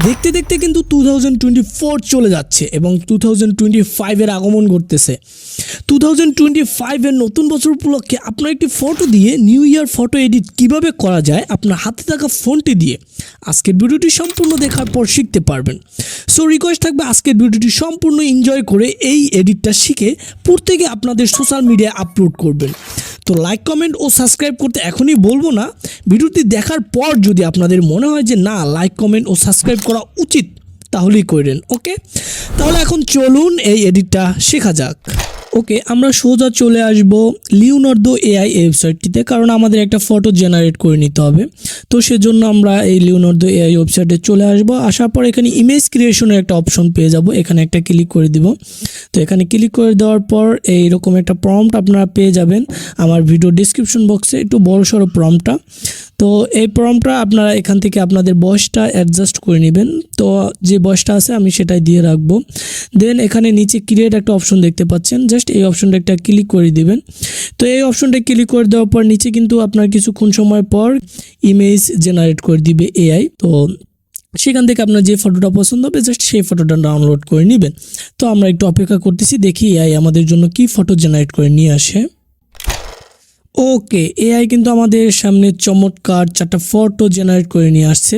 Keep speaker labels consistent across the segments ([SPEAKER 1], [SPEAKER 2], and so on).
[SPEAKER 1] দেখতে দেখতে কিন্তু 2024 চলে যাচ্ছে এবং 2025 এর আগমন ঘটতেছে। 2025 এর নতুন বছর উপলক্ষে আপনার একটি ফটো দিয়ে নিউ ইয়ার ফটো এডিট কিভাবে করা যায় আপনার হাতে থাকা ফোনটি দিয়ে আজকের ভিডিওটি সম্পূর্ণ দেখার পর শিখতে পারবেন। সো রিকোয়েস্ট থাকবে আজকের ভিডিওটি সম্পূর্ণ এনজয় করে এই এডিটটা শিখে প্রত্যেকে আপনাদের সোশ্যাল মিডিয়ায় আপলোড করবেন। তো লাইক কমেন্ট ও সাবস্ক্রাইব করতে এখনই বলবো না, ভিডিওটি দেখার পর যদি আপনাদের মনে হয় যে না লাইক কমেন্ট ও সাবস্ক্রাইব করা উচিত তাহলেই করেন। ওকে, তাহলে এখন চলুন এই এডিটটা শেখা যাক। ওকে, আমরা সোজা চলে আসব লিওনার্দো এআই ওয়েবসাইটটিতে, কারণ আমাদের একটা ফটো জেনারেট করে নিতে হবে। তো সেজন্য আমরা এই লিওনার্দো এআই ওয়েবসাইটে চলে আসব। আসার পর এখানে ইমেজ ক্রিয়েশনের একটা অপশন পেয়ে যাব, এখানে একটা ক্লিক করে দিব। তো এখানে ক্লিক করে দেওয়ার পর এইরকম একটা প্রম্পট আপনারা পেয়ে যাবেন আমার ভিডিও ডিসক্রিপশন বক্সে, একটু বড়সড় প্রম্পটটা। তো এই প্রম্পটটা আপনারা এখান থেকে আপনাদের বয়সটা অ্যাডজাস্ট করে নেবেন। তো যে বয়সটা আছে আমি সেটাই দিয়ে রাখবো। দেন এখানে নিচে ক্রিয়েট একটা অপশন দেখতে পাচ্ছেন, জাস্ট এই অপশনটা একটা ক্লিক করে দিবেন। তো এই অপশনটা ক্লিক করে দেওয়ার পর নিচে কিন্তু আপনার কিছুক্ষণ সময় পর ইমেজ জেনারেট করে দিবে এআই। তো সেখান থেকে আপনার যে ফটোটা পছন্দ হবে জাস্ট সেই ফটোটা ডাউনলোড করে নেবেন। তো আমরা একটু অপেক্ষা করতেছি, দেখি এআই আমাদের জন্য কি ফটো জেনারেট করে নিয়ে আসে। ওকে, এআই কিন্তু আমাদের সামনে চমৎকার 4টা ফটো জেনারেট করে নিয়ে আসছে।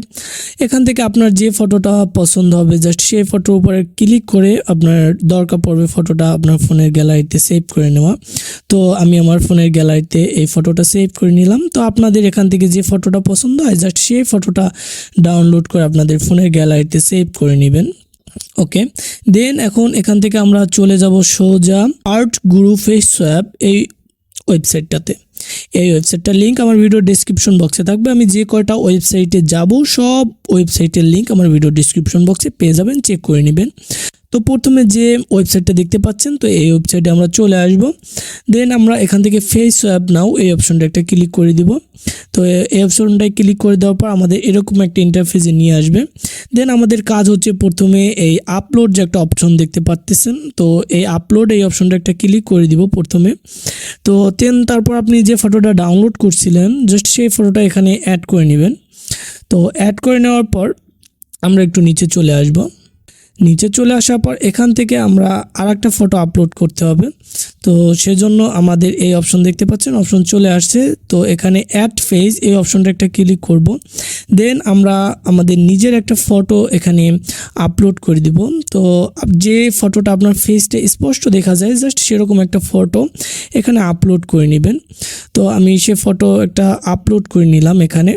[SPEAKER 1] এখান থেকে আপনার যে ফটোটা পছন্দ হবে জাস্ট সেই ফটোর উপরে ক্লিক করে আপনার দরকার পড়বে ফটোটা আপনার ফোনের গ্যালারিতে সেভ করে নেওয়া। তো আমি আমার ফোনের গ্যালারিতে এই ফটোটা সেভ করে নিলাম। তো আপনাদের এখান থেকে যে ফটোটা পছন্দ হয় জাস্ট সেই ফটোটা ডাউনলোড করে আপনাদের ফোনের গ্যালারিতে সেভ করে নেবেন। ওকে, দেন এখন এখান থেকে আমরা চলে যাব সোজা আর্ট গুরু ফেস সোয়াপ এই ওয়েবসাইটটাতে। এই ওয়েবসাইটটার লিঙ্ক আমার ভিডিও ডিসক্রিপশন বক্সে থাকবে। আমি যে কয়টা ওয়েবসাইটে যাব সব ওয়েবসাইটের লিঙ্ক আমার ভিডিও ডিসক্রিপশন বক্সে পেয়ে যাবেন, চেক করে নেবেন। তো প্রথমে যে ওয়েবসাইটটা দেখতে পাচ্ছেন, তো এই ওয়েবসাইটে আমরা চলে আসব। দেন আমরা এখান থেকে ফেস সোয়াপ নাও এই অপশনটা একটা ক্লিক করে দিব। তো এই অপশনটায় ক্লিক করে দেওয়ার পর আমাদের এরকম একটা ইন্টারফেসে নিয়ে আসবে। দেন আমাদের কাজ হচ্ছে প্রথমে এই আপলোড যে একটা অপশন দেখতে পাচ্ছেন, তো এই আপলোড এই অপশনটা একটা ক্লিক করে দিব প্রথমে। তো তারপর আপনি যে ফটোটা ডাউনলোড করছিলেন জাস্ট সেই ফটোটা এখানে অ্যাড করে নেবেন। তো অ্যাড করে নেওয়ার পর আমরা একটু নিচে চলে আসব। নিচে চলে আসার পর এখান থেকে আমরা আরেকটা ফটো আপলোড করতে হবে। তো সেজন্য আমাদের এই অপশন দেখতে পাচ্ছেন, অপশন চলে আসছে। তো এখানে অ্যাড ফেস এই অপশনটা একটা ক্লিক করব। দেন আমরা আমাদের নিজের একটা ফটো এখানে আপলোড করে দিব। তো যে ফটোটা আপনার ফেসটা স্পষ্ট দেখা যায় জাস্ট সেরকম একটা ফটো এখানে আপলোড করে নেবেন। তো আমি সে ফটো একটা আপলোড করে নিলাম এখানে।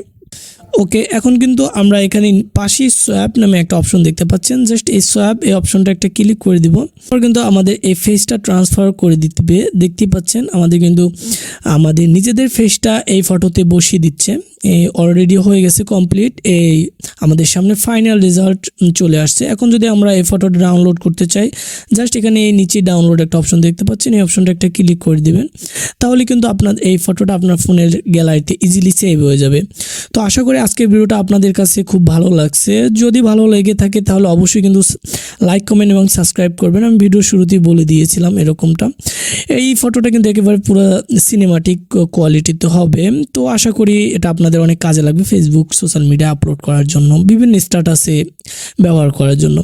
[SPEAKER 1] ওকে, এখন কিন্তু আমরা এখানে পাশেই সোয়াপ নামে একটা অপশন দেখতে পাচ্ছেন, জাস্ট এই সোয়াপ এই অপশনটা একটা ক্লিক করে দিব। তারপর কিন্তু আমাদের এই ফেসটা ট্রান্সফার করে দিতে হবে। দেখতেই পাচ্ছেন আমাদের কিন্তু আমাদের নিজেদের ফেসটা এই ফটোতে বসিয়ে দিচ্ছে। এই অলরেডি হয়ে গেছে কমপ্লিট, এই আমাদের সামনে ফাইনাল রেজাল্ট চলে আসছে। এখন যদি আমরা এই ফটোটা ডাউনলোড করতে চাই জাস্ট এখানে এই নিচে ডাউনলোড একটা অপশন দেখতে পাচ্ছেন, এই অপশনটা একটা ক্লিক করে দিবেন। তাহলে কিন্তু আপনার এই ফটোটা আপনার ফোনের গ্যালারিতে ইজিলি সেভ হয়ে যাবে। তো আশা করি আজকের ভিডিওটা আপনাদের কাছে খুব ভালো লাগছে। যদি ভালো লেগে থাকে তাহলে অবশ্যই কিন্তু লাইক কমেন্ট এবং সাবস্ক্রাইব করবেন। আমি ভিডিও শুরুতেই বলে দিয়েছিলাম এরকমটা। এই ফটোটা কিন্তু একেবারে পুরো সিনেমাটিক কোয়ালিটিতে হবে। তো আশা করি এটা আপনাদের অনেক কাজে লাগবে ফেসবুক সোশ্যাল মিডিয়া আপলোড করার জন্য, বিভিন্ন স্ট্যাটাসে ব্যবহার করার জন্য।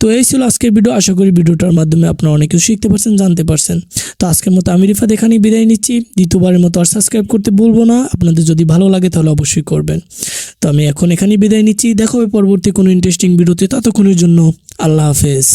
[SPEAKER 1] তো এই ছিল আজকের ভিডিও। আশা করি ভিডিওটার মাধ্যমে আপনারা অনেক কিছু শিখতে পারছেন, জানতে পারছেন। তো আজকের মতো আমি রিফাত এখানেই বিদায় নিচ্ছি। দ্বিতীয়বারের মতো আর সাবস্ক্রাইব করতে বলবো না, আপনাদের যদি ভালো লাগে তাহলে অবশ্যই করবেন। তো আমি এখন এখানেই বিদায় নিচ্ছি, দেখা হবে পরবর্তী কোনো ইন্টারেস্টিং ভিডিওতে। ততক্ষণের জন্য আল্লাহ হাফেজ।